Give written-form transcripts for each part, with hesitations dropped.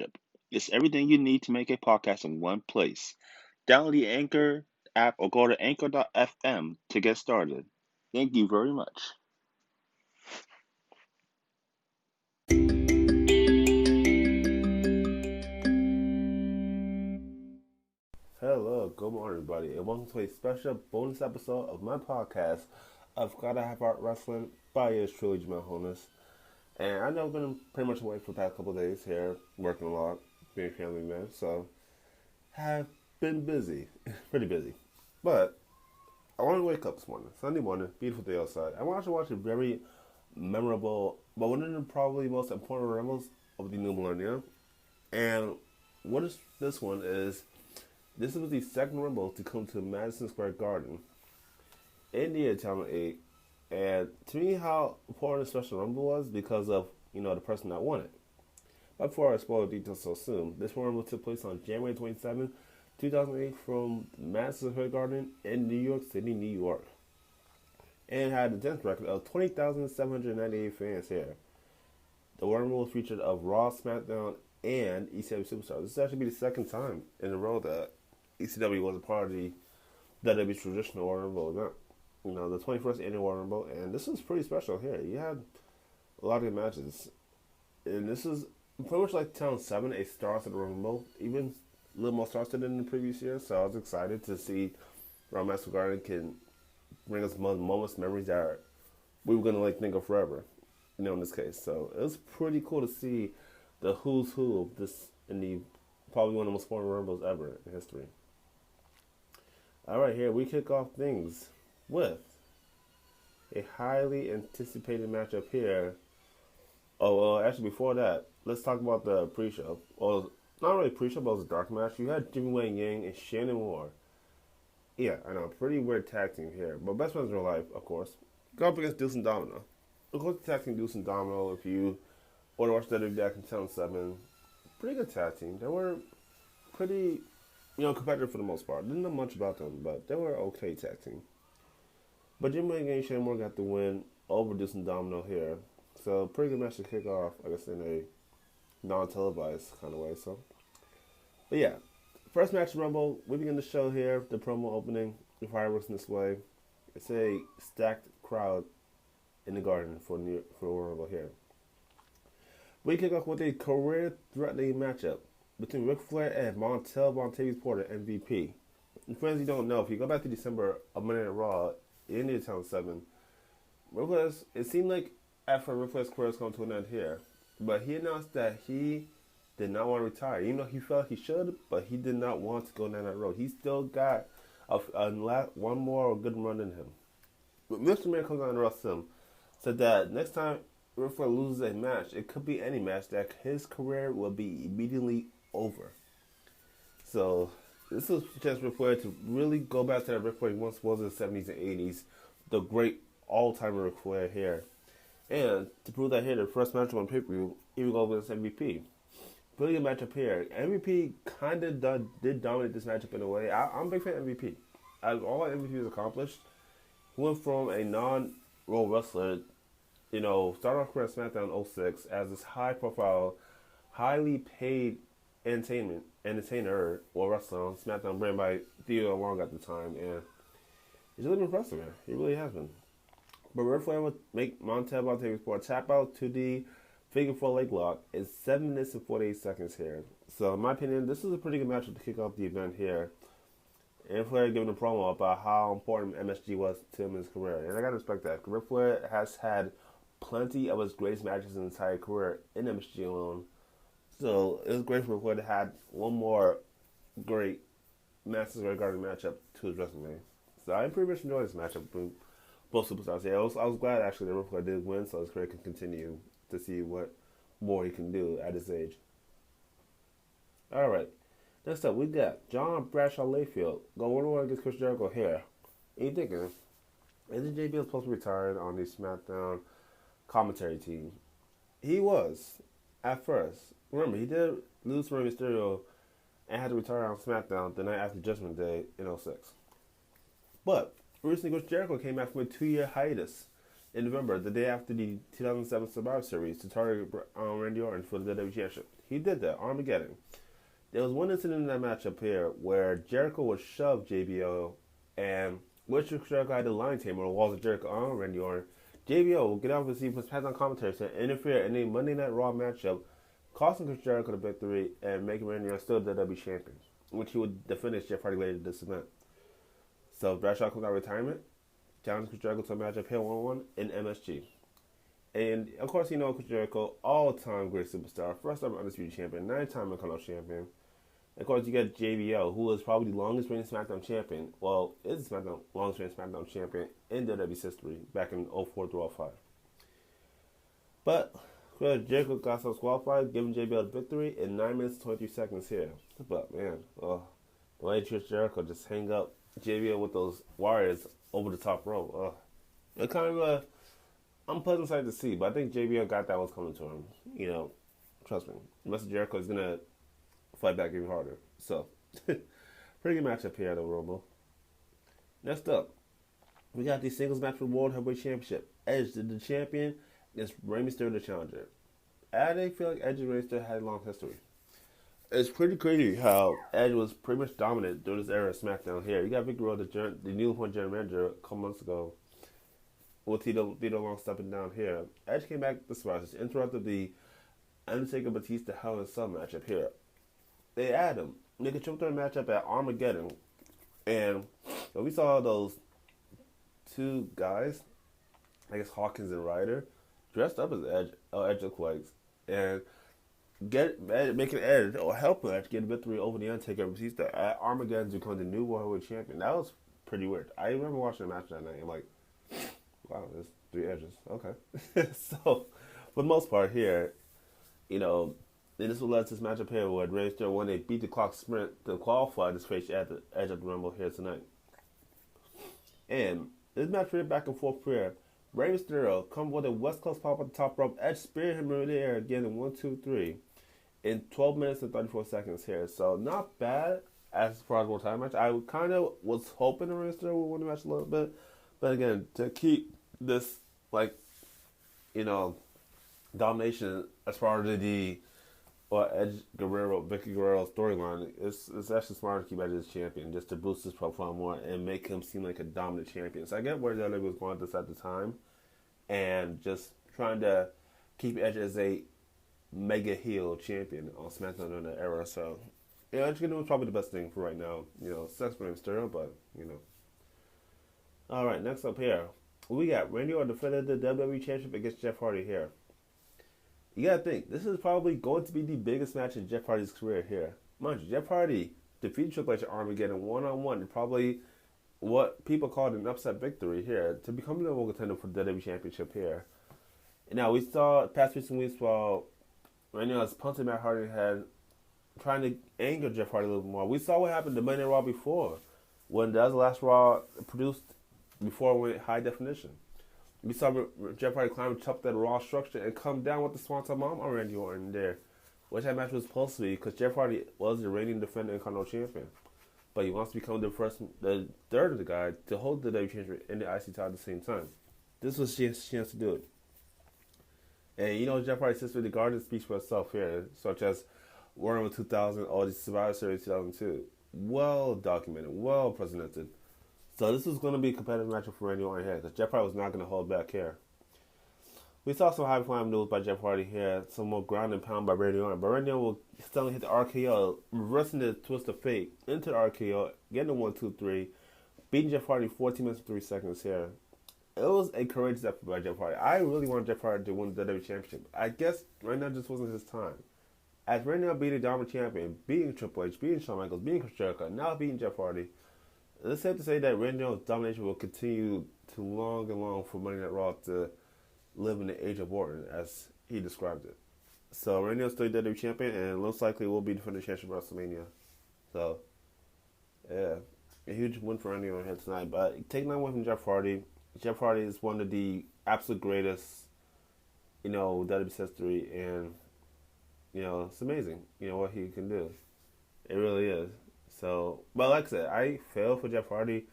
membership. It's everything you need to make a podcast in one place. Download the Anchor app or go to anchor.fm to get started. Thank you very much. Hello, good morning, everybody, and welcome to a special bonus episode of my podcast of Gotta Have Art Wrestling by yours truly, Jamal Honus. And I know I've been pretty much away for the past couple of days here, working a lot, being a family man, so have been busy, pretty busy. But I wanted to wake up this morning, Sunday morning, beautiful day outside. I wanted to watch a very memorable, but one of the probably most important rumbles of the new millennium. And what is this one is, this was the second Rumble to come to Madison Square Garden in the year 2008. And to me, how important the Special Rumble was because of, the person that won it. But before I spoil the details so soon, this Rumble took place on January 27, 2008 from Madison Square Garden in New York City, New York. And had a attendance record of 20,798 fans here. The Rumble was featured of Raw, SmackDown, and ECW Superstars. This will actually be the second time in a row that ECW was a part of the WWE's traditional Royal Rumble event. The 21st annual Royal Rumble, and this was pretty special here. You had a lot of good matches, and this is pretty much like Town 7, a stars of the Royal Rumble, even a little more stars than in the previous year. So I was excited to see Raw Madison Garden can bring us moments, memories that we were gonna think of forever. In this case, so it was pretty cool to see the who's who of this in the probably one of the most important Rumbles ever in history. Alright, here we kick off things with a highly anticipated matchup here. Oh, well, actually, before that, let's talk about the pre-show. Well, not really pre-show, but it was a dark match. You had Jimmy Wang Yang and Shannon Moore. Yeah, I know, pretty weird tag team here. But best friends in real life, of course. Go up against Deuce and Domino. Of course, the tag team Deuce and Domino, if you want to watch WWE back in 2007, pretty good tag team. They were pretty competitive for the most part. Didn't know much about them, but they were okay tag team. But Jim Wayne and Shane Moore got the win over Deuce and Domino here. So pretty good match to kick off, I guess, in a non-televised kind of way. But yeah, first match Rumble. We begin the show here. The promo opening, the fireworks in this way. It's a stacked crowd in the Garden for Rumble here. We kick off with a career-threatening matchup between Ric Flair and Montavious Porter, MVP. And friends, you don't know, if you go back to December of Monday Night Raw in the 2007, it seemed like after Ric Flair's career was coming to an end here, but he announced that he did not want to retire, even though he felt like he should, but he did not want to go down that road. He still got one more good run in him. But Mr. Man comes on and wrestles him, said that next time Ric Flair loses a match, it could be any match, that his career will be immediately over. So this is a chance for Ric Flair to really go back to that Ric Flair he once was in the 70s and 80s, the great all-time Ric Flair here. And to prove that here, the first match on pay-per-view, he would go against MVP. Pretty good matchup here. MVP kind of did dominate this matchup in a way. I'm a big fan of MVP. All MVP has accomplished, he went from a non-role wrestler, started off career at SmackDown in 06 as this high-profile, highly paid entertainer or wrestler on SmackDown, brand by Theo Long at the time, and he's really been impressive, man. He really has been. But Ric Flair would make Montavious Porter tap out to the figure four leg lock in 7 minutes and 48 seconds here. So in my opinion, this is a pretty good matchup to kick off the event here. And Flair giving a promo about how important MSG was to him in his career. And I gotta respect that. Ric Flair has had plenty of his greatest matches in his entire career in MSG alone. So it was great for Ric Flair to have one more great Madison Square Garden matchup to his resume. So I pretty much enjoyed this matchup between both superstars. Yeah, I was glad actually that Ric Flair did win, so his career can continue to see what more he can do at his age. Alright, next up we got John Bradshaw Layfield going on against Chris Jericho here. And you're thinking, isn't JBL supposed to be retired on the SmackDown commentary team? He was, at first. Remember, he did lose to Rey Mysterio and had to retire on SmackDown the night after Judgment Day in 06. But recently, Chris Jericho came back from a 2-year hiatus in November, the day after the 2007 Survivor Series, to target Randy Orton for the WWE Championship. He did that, Armageddon. There was one incident in that matchup here where Jericho would shove JBL, and Richard Jericho had the line tamer or Walls of Jericho on Randy Orton. JBL will get off the seat, puts pads on commentary to interfere in a Monday Night Raw matchup, costing Chris Jericho the victory and making Randy Orton still the WWE champion, which he would defend as Jeff Hardy later this event. So Bradshaw comes out of retirement, challenges Chris Jericho to a matchup here 1-1 in MSG. And of course, you know Chris Jericho, all-time great superstar, first-time Undisputed Champion, 9-time Intercontinental Champion. Of course, you got JBL, who is probably the longest-reigning SmackDown champion. Well, is the longest-reigning SmackDown champion in WWE's history back in 04 through 05. But Jericho got so qualified, giving JBL the victory in 9 minutes and 23 seconds here. But man, the way Chris Jericho just hang up JBL with those wires over the top rope. It kind of unpleasant sight to see, but I think JBL got that was coming to him. You know, trust me. Mr. Jericho is gonna fight back even harder. So, pretty good matchup here at the Rumble. Next up, we got the singles match for the World Heavyweight Championship. Edge, the champion, against Rey Mysterio, the challenger. I feel like Edge and Rey Mysterio had a long history. It's pretty crazy how Edge was pretty much dominant during this era of SmackDown here. You got Victor Rowe, the new point general manager, a couple months ago, with Tito Long stepping down here. Edge came back this match, interrupted the Undertaker Batista Hell in a Cell matchup here. They add him. They could jump through a matchup at Armageddon. And when we saw those two guys, I guess Hawkins and Ryder, dressed up as Edge looks like, and making Edge or help Edge get a victory over the Undertaker and Batista at Armageddon to become the new World Heavyweight Champion. That was pretty weird. I remember watching the match that night. I'm like, wow, there's 3 Edges. Okay. So, for the most part here, you know, and this will let this matchup here where Rey Mysterio won a beat the clock sprint to qualify this face at the Edge of the Rumble here tonight. And this match really back and forth here. Rey Mysterio come with a West Coast pop at the top rope. Edge speared him in the air again in 1, 2, 3 in 12 minutes and 34 seconds here. So not bad as far as one time match. I kind of was hoping the Rey Mysterio would win the match a little bit, but again, to keep this domination as far as the Vicky Guerrero storyline, it's actually smart to keep Edge as champion just to boost his profile more and make him seem like a dominant champion. So I get where WWE was going with this at the time, and just trying to keep Edge as a mega heel champion on SmackDown in that era. So yeah, Edge was probably the best thing for right now. You know, sucks for Mysterio, but you know. All right, next up here, we got Randy Orton defended the WWE Championship against Jeff Hardy here. You gotta think, this is probably going to be the biggest match in Jeff Hardy's career here. Mind you, Jeff Hardy defeated Triple H at Armageddon 1-on-1, and probably what people called an upset victory here to become the number 1 contender for the WWE Championship here. And now we saw past recent weeks while Randy Orton was punching Matt Hardy in the head, trying to anger Jeff Hardy a little bit more. We saw what happened to Monday Night Raw before, when that was the last Raw produced before it went high definition. We saw Jeff Hardy climb up that Raw structure and come down with the Swanton Bomb on Randy Orton there, which that match was supposed to be because Jeff Hardy was the reigning defending Intercontinental Champion, but he wants to become the third of the guy to hold the WWE Championship and the IC title at the same time. This was his chance to do it. And you know, Jeff Hardy's history, the Garden speaks for itself here, such as War Room 2000 or the Survivor Series 2002. Well documented, well presented. So this was going to be a competitive matchup for Randy Orton here because Jeff Hardy was not going to hold back here. We saw some high-flying moves by Jeff Hardy here, some more ground and pound by Randy Orton. But Randy Orton will suddenly hit the RKO, reversing the twist of fate into the RKO, getting the 1, 2, 3, beating Jeff Hardy 14 minutes and 3 seconds here. It was a courageous effort by Jeff Hardy. I really wanted Jeff Hardy to win the WWE Championship. I guess right now just wasn't his time. As Randy Orton being a dominant champion, beating Triple H, beating Shawn Michaels, beating Chris Jericho, now beating Jeff Hardy, it's safe to say that Randy Orton's domination will continue to long and long for Monday Night Raw to live in the age of Orton, as he described it. So Randy Orton's still WWE champion, and most likely will be defending championship at WrestleMania. So, yeah, a huge win for Randy Orton here tonight. But taking that win from Jeff Hardy. Jeff Hardy is one of the absolute greatest, WWE's history, and it's amazing, what he can do. It really is. So, but like I said, I feel for Jeff Hardy,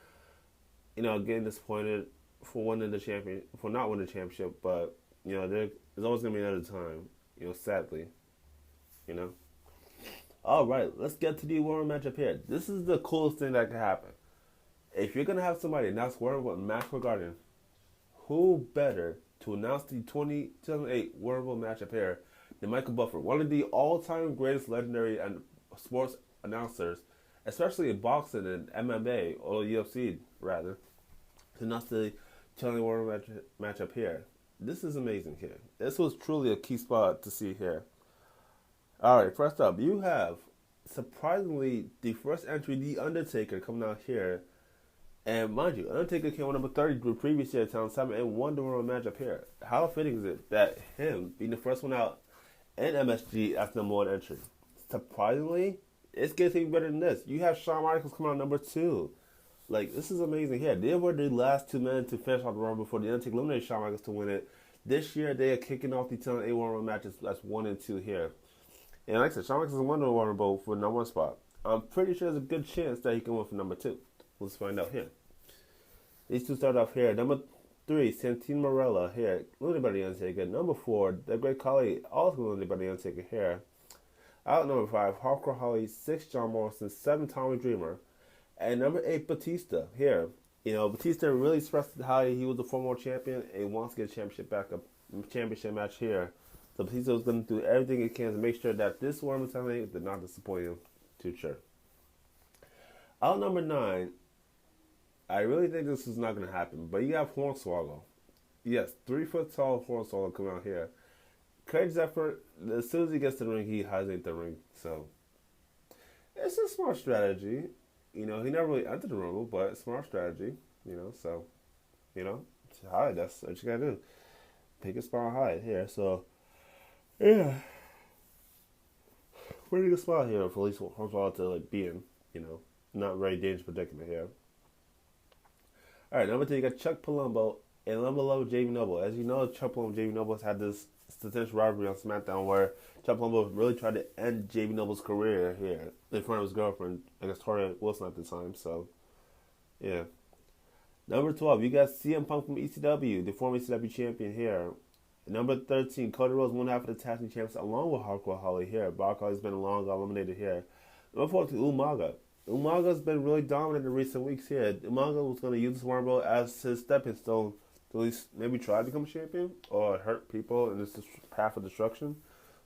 getting disappointed for not winning the championship, but, there's always going to be another time, sadly. You know. All right, let's get to the War Room matchup here. This is the coolest thing that could happen. If you're gonna have somebody announce War Room match Garden, who better to announce the 2008 War Room matchup here than Michael Buffer, one of the all-time greatest legendary and sports announcers, especially in boxing and MMA or UFC rather, to announce the 2008 War Room matchup here. This is amazing here. This was truly a key spot to see here. All right, first up, you have surprisingly the first entry, The Undertaker, coming out here. And mind you, Undertaker came on number 30 the previous year, Town 7, and won the World matchup here. How fitting is it that him being the first one out in MSG as number one entry? Surprisingly, it gets even better than this. You have Shawn Michaels coming out number 2. Like, this is amazing here. They were the last two men to finish off the run before the Undertaker eliminated Shawn Michaels to win it. This year, they are kicking off the 10 A1 matches. That's 1 and 2 here. And like I said, Shawn Michaels won the Royal Rumble for the number 1 spot. I'm pretty sure there's a good chance that he can win for number 2. Let's find out here. These two start off here. Number 3, Santino Marella here, eliminated by the Undertaker. Number 4, The Great Khali, also eliminated by the Undertaker here. Out number 5, Hardcore Holly. 6, John Morrison. 7, Tommy Dreamer. And number 8, Batista here. You know, Batista really expressed how he was the former champion and wants to get a championship match here. So Batista was going to do everything he can to make sure that this World Mentality did not disappoint him too sure. Out number 9, I really think this is not going to happen, but you have Hornswoggle. Yes, 3-foot tall Hornswoggle coming out here. Craig Zephyr, as soon as he gets to the ring, he hides the ring. So it's a smart strategy. You know, he never really entered the Rumble, but smart strategy. You know, so, you know, hide. That's what you got to do. Pick a spot and hide here. So, yeah. Pretty good spot here for at least Hornswoggle to like be in. You know, not very dangerous predicament here. All right, number 2, you got Chuck Palumbo and number 11, Jamie Noble. As you know, Chuck Palumbo and Jamie Noble has had this potential rivalry on SmackDown where Chuck Palumbo really tried to end Jamie Noble's career here in front of his girlfriend, I guess Tori Wilson at the time. So, yeah. Number 12, you got CM Punk from ECW, the former ECW champion here. Number 13, Cody Rhodes, one half of the tag team champions, along with Hardcore Holly here. Brock Holly's been long eliminated here. Number 14, Umaga. Umaga's been really dominant in recent weeks here. Umaga was going to use this Rumble as his stepping stone to at least maybe try to become a champion or hurt people in this path of destruction.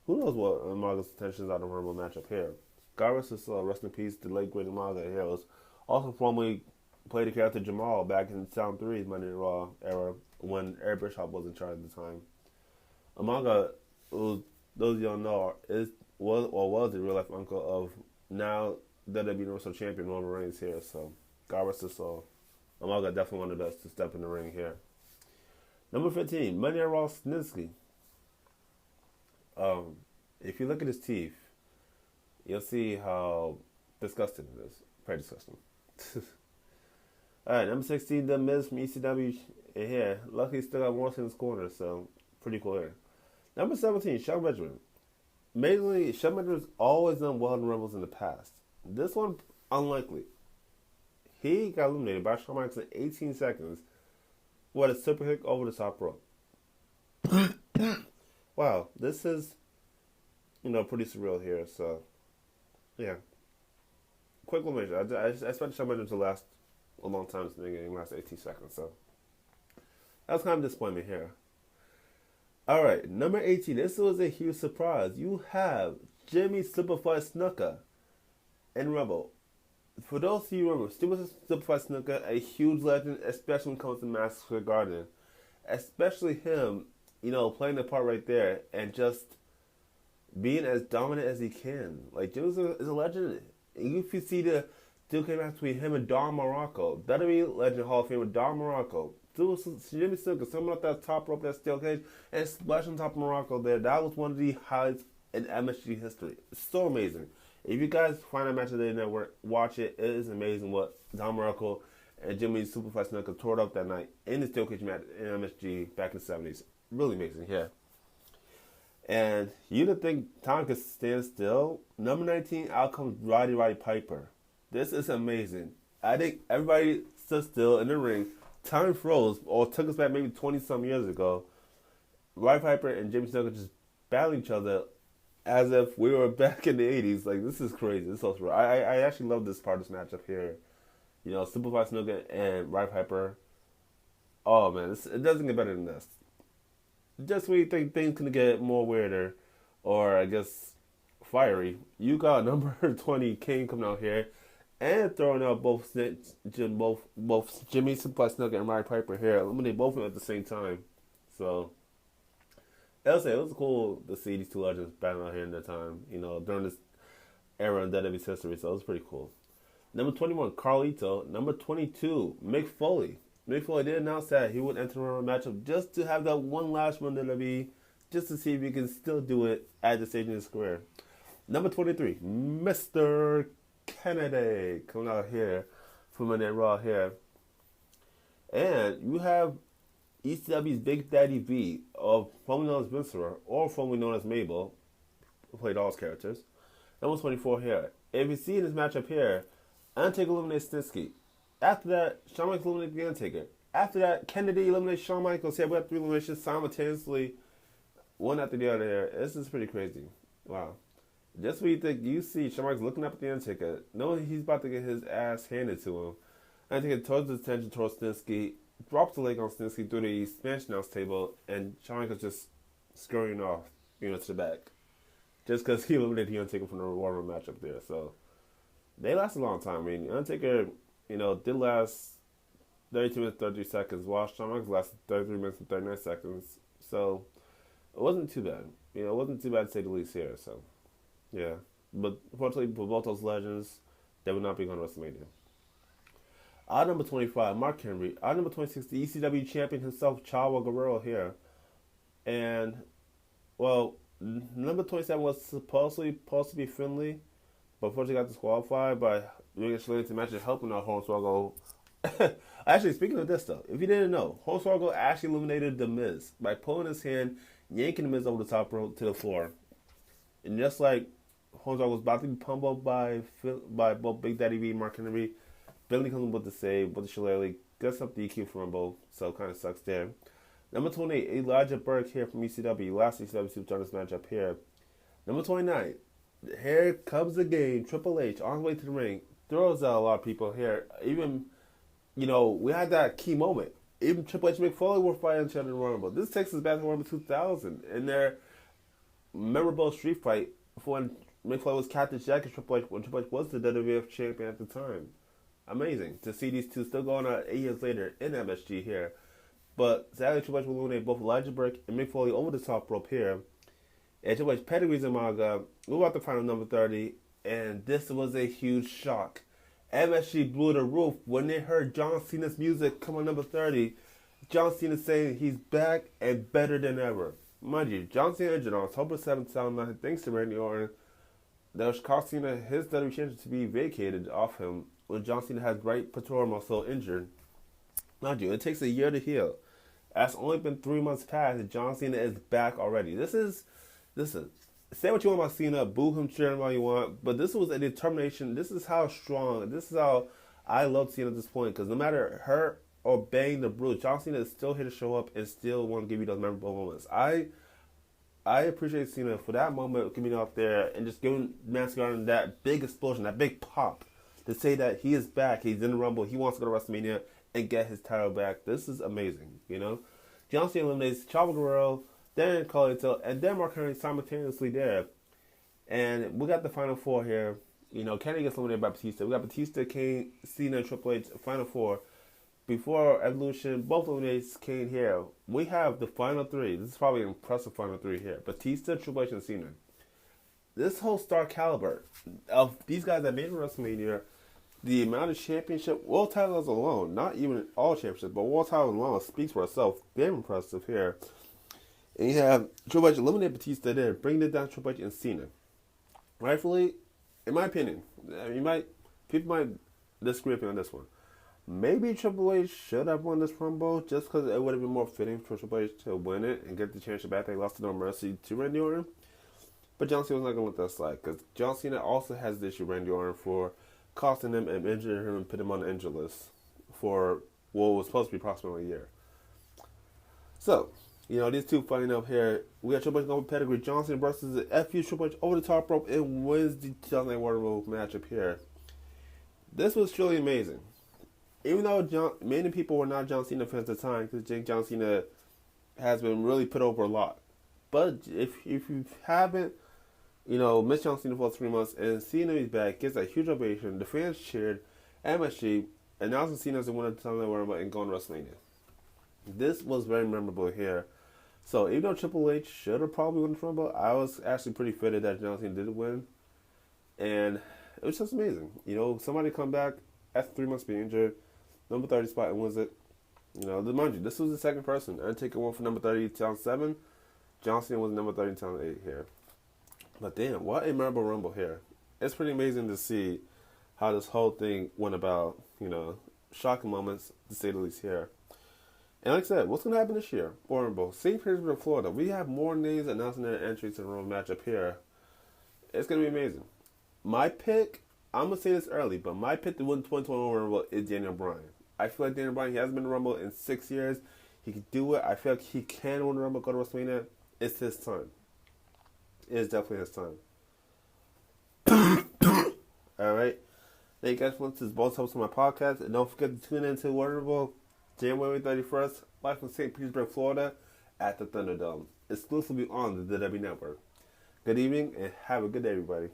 Who knows what Umaga's intentions are in the Rumble matchup here. Regardless, rest in peace, the late great Umaga here was also formerly played the character Jamal back in Sound 3's Monday Night Raw era when Eric Bischoff was in charge at the time. Umaga, who those of you don't know, was the real life uncle of now WWE Universal Champion Roman Reigns here. So, God rest his soul. Umaga definitely wanted us to step in the ring here. Number 15, Monday Night Raw Snitsky. If you look at his teeth, you'll see how disgusting it is. Pretty disgusting. Alright, number 16, The Miz from ECW here. Luckily, he still got Morrison in his corner, so pretty cool here. Number 17, Shelton Benjamin. Amazingly, Shelton Benjamin's always done well in Rumbles in the past. This one, unlikely. He got eliminated by Shawn Michaels in 18 seconds with a super kick over the top rope. Wow, this is, pretty surreal here. So, yeah. Quick elimination. I expect Shawn Michaels to last a long time. This thing didn't last 18 seconds. So, that was kind of disappointment here. All right, number 18. This was a huge surprise. You have Jimmy Superfly Snuka in Rebel. For those of you who remember, Superfly Snuka, a huge legend, especially when it comes to Madison Square Garden. Especially him, playing the part right there and just being as dominant as he can. Like, Jimmy is a legend. And if you see the duke match between him and Don Morocco, WWE Legend Hall of Famer Don Morocco, Jimmy Snuka, someone up that top rope, that steel cage, and splash on top of Morocco there. That was one of the highlights in MSG history. It's so amazing. If you guys find a match of the network, watch it. It is amazing what Don Morocco and Jimmy Superfly Snuka tore up that night in the steel cage match in MSG back in the 70s. Really amazing, yeah. And you don't think time could stand still? Number 19, out comes Roddy Piper. This is amazing. I think everybody stood still in the ring. Time froze, or took us back maybe 20-some years ago. Roddy Piper and Jimmy Snuka just battling each other as if we were back in the '80s. Like this is crazy. This is so surreal. I actually love this part of this matchup here. You know, Simplified Snuka and Rye Piper. Oh man, it doesn't get better than this. Just when you think things can get more weirder, or I guess fiery, you got number 20 King coming out here and throwing out both Jimmy Simplified Snuka and Rye Piper here, eliminate both of them at the same time. So I'll say it was cool to see these two legends battling out here in their time. You know, during this era in WWE's history. So it was pretty cool. Number 21, Carlito. Number 22, Mick Foley. Mick Foley did announce that he would enter the Royal matchup just to have that one last run to WWE, just to see if he can still do it at this stage in his career. Number 23, Mr. Kennedy, coming out here from Monday Night Raw here. And you have ECW's Big Daddy V, of formerly known as Vincerer, or formerly known as Mabel, who played all his characters. Number 24 here. If you see in this matchup here, Undertaker eliminates Snitsky. After that, Shawn Michaels eliminates The Undertaker. After that, Kennedy eliminates Shawn Michaels. Here we have three eliminations simultaneously, one after the other here. This is pretty crazy. Wow. Just when you think you see Shawn Michaels looking up at The Undertaker, knowing he's about to get his ass handed to him, Undertaker turns his attention towards Snitsky, drops the leg on Snitsky through the Spanish announce table, and Shawn Michaels just scurrying off, to the back. Just because he eliminated The Undertaker from the Royal Rumble matchup there. So they last a long time. I mean, Undertaker, did last 32 minutes 33 seconds, while Shawn Michaels lasted 33 minutes and 39 seconds. So it wasn't too bad. It wasn't too bad to say the least here. So yeah, but fortunately for both those legends, they would not be going to WrestleMania. Odd number 25, Mark Henry. Odd number 26, the ECW champion himself, Chavo Guerrero here, and well, number 27 was supposed to be Finley, but unfortunately got disqualified by doing a Shillings to match and helping out Hornswoggle. Actually, speaking of this though, if you didn't know, Hornswoggle actually eliminated The Miz by pulling his hand, yanking The Miz over the top rope to the floor. And just like Hornswoggle was about to be pummeled by both Big Daddy V and Mark Henry, Finley comes in with the save, with the shillelagh, gets up the EQ from both, so it kind of sucks there. Number 28, Elijah Burke here from ECW. Last ECW Superstar this matchup here. Number 29, here comes the game. Triple H on his way to the ring. Throws out a lot of people here. Even, we had that key moment. Even Triple H and Mick Foley were fighting each other in the Royal Rumble. This takes us back to Rumble 2000. In their memorable street fight when Mick Foley was Captain Jack and Triple H, when Triple H was the WWF champion at the time. Amazing to see these two still going on 8 years later in MSG here. But sadly, Triple H will eliminate both Elijah Burke and Mick Foley over the top rope here. And Triple H pedigrees Umaga. Move out the final number 30. And this was a huge shock. MSG blew the roof when they heard John Cena's music come on number 30. John Cena saying he's back and better than ever. Mind you, John Cena injured on October 7th, 2009, thanks to Randy Orton. That was cost Cena his WWE championship to be vacated off him when John Cena had right pectoral muscle injured. Mind you, it takes a year to heal. It's only been 3 months past and John Cena is back already. This is, say what you want about Cena, boo him, cheer him all you want, but this was a determination. This is how strong, this is how I love Cena at this point, because no matter her or Bang the Bruce, John Cena is still here to show up and still want to give you those memorable moments. I appreciate Cena for that moment coming out there and just giving Madison Garden that big explosion, that big pop, to say that he is back, he's in the Rumble, he wants to go to WrestleMania and get his title back. This is amazing, John Cena eliminates Chavo Guerrero, then Carlito, and then Mark Henry simultaneously there. And we got the final four here. Kenny gets eliminated by Batista. We got Batista, Kane, Cena, and Triple H, final four. Before Evolution, both eliminates Kane here. We have the final three. This is probably an impressive final three here. Batista, Triple H, and Cena. This whole star caliber of these guys that made it WrestleMania, the amount of championship, world titles alone, not even all championships, but world titles alone speaks for itself. Very impressive here. And you have Triple H eliminate Batista there, bringing it down to Triple H and Cena. Rightfully, in my opinion, people might disagree with me on this one. Maybe Triple H should have won this Rumble just because it would have been more fitting for Triple H to win it and get the championship back. They lost to No Mercy to Randy Orton. But John Cena was not going to let that slide because John Cena also has the issue with Randy Orton for costing him and injuring him and put him on the injury list for what was supposed to be approximately a year. So, These two fighting up here. We got Triple H going with Pedigree Johnson versus the FU Triple H over the top rope and wins the 2008 World Rumble matchup here. This was truly amazing. Even though many people were not John Cena fans at the time, because John Cena has been really put over a lot. But if you haven't, missed John Cena for 3 months and seeing him back, gets a huge ovation. The fans cheered, MSG, announcing Cena as the winner of the 2008 World Rumble and going to WrestleMania. This was very memorable here. So even though Triple H should have probably won the Rumble, I was actually pretty fitted that John Cena did win. And it was just amazing. Somebody come back after 3 months being injured, number 30 spot and wins it. Mind you, this was the second person. Undertaker won for number 30 2007. John Cena was number 30 2008 here. But damn, what a memorable Rumble here. It's pretty amazing to see how this whole thing went about. Shocking moments, to say the least here. And like I said, what's going to happen this year? Rumble, St. Petersburg, Florida. We have more names announcing their entries to the Rumble matchup here. It's going to be amazing. My pick, I'm going to say this early, but my pick to win 2021 Rumble is Daniel Bryan. I feel like Daniel Bryan, he hasn't been in the Rumble in 6 years. He can do it. I feel like he can win the Rumble, go to WrestleMania. It's his time. It is definitely his time. Alright. Thank you guys for listening to both hosts of my podcast. And don't forget to tune in to Rumble January 31st, live from St. Petersburg, Florida, at the Thunderdome, exclusively on the WWE Network. Good evening, and have a good day, everybody.